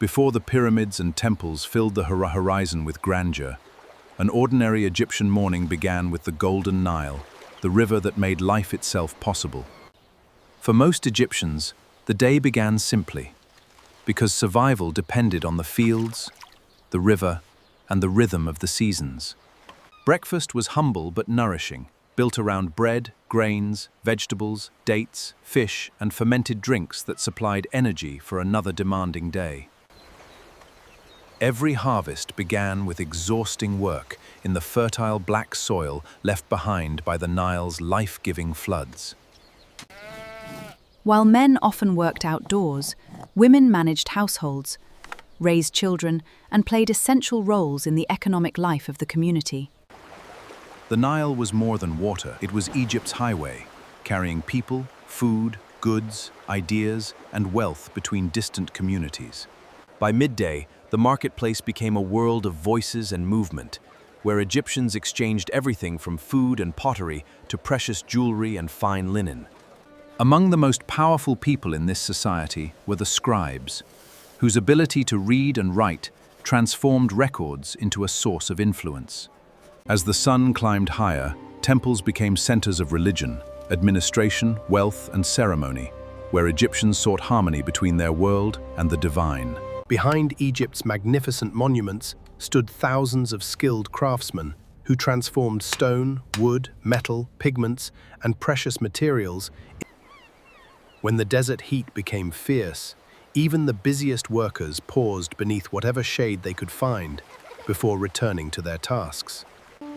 Before the pyramids and temples filled the horizon with grandeur, an ordinary Egyptian morning began with the Golden Nile, the river that made life itself possible. For most Egyptians, the day began simply, because survival depended on the fields, the river, and the rhythm of the seasons. Breakfast was humble but nourishing, built around bread, grains, vegetables, dates, fish, and fermented drinks that supplied energy for another demanding day. Every harvest began with exhausting work in the fertile black soil left behind by the Nile's life-giving floods. While men often worked outdoors, women managed households, raised children, and played essential roles in the economic life of the community. The Nile was more than water. It was Egypt's highway, carrying people, food, goods, ideas, and wealth between distant communities. By midday, the marketplace became a world of voices and movement, where Egyptians exchanged everything from food and pottery to precious jewelry and fine linen. Among the most powerful people in this society were the scribes, whose ability to read and write transformed records into a source of influence. As the sun climbed higher, temples became centers of religion, administration, wealth, and ceremony, where Egyptians sought harmony between their world and the divine. Behind Egypt's magnificent monuments stood thousands of skilled craftsmen who transformed stone, wood, metal, pigments, and precious materials. When the desert heat became fierce, even the busiest workers paused beneath whatever shade they could find before returning to their tasks.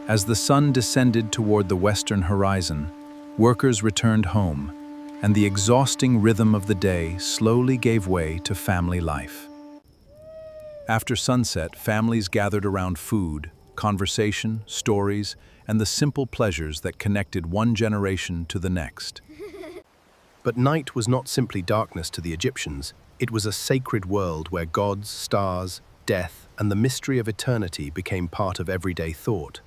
As the sun descended toward the western horizon, workers returned home, and the exhausting rhythm of the day slowly gave way to family life. After sunset, families gathered around food, conversation, stories, and the simple pleasures that connected one generation to the next. But night was not simply darkness to the Egyptians. It was a sacred world where gods, stars, death, and the mystery of eternity became part of everyday thought.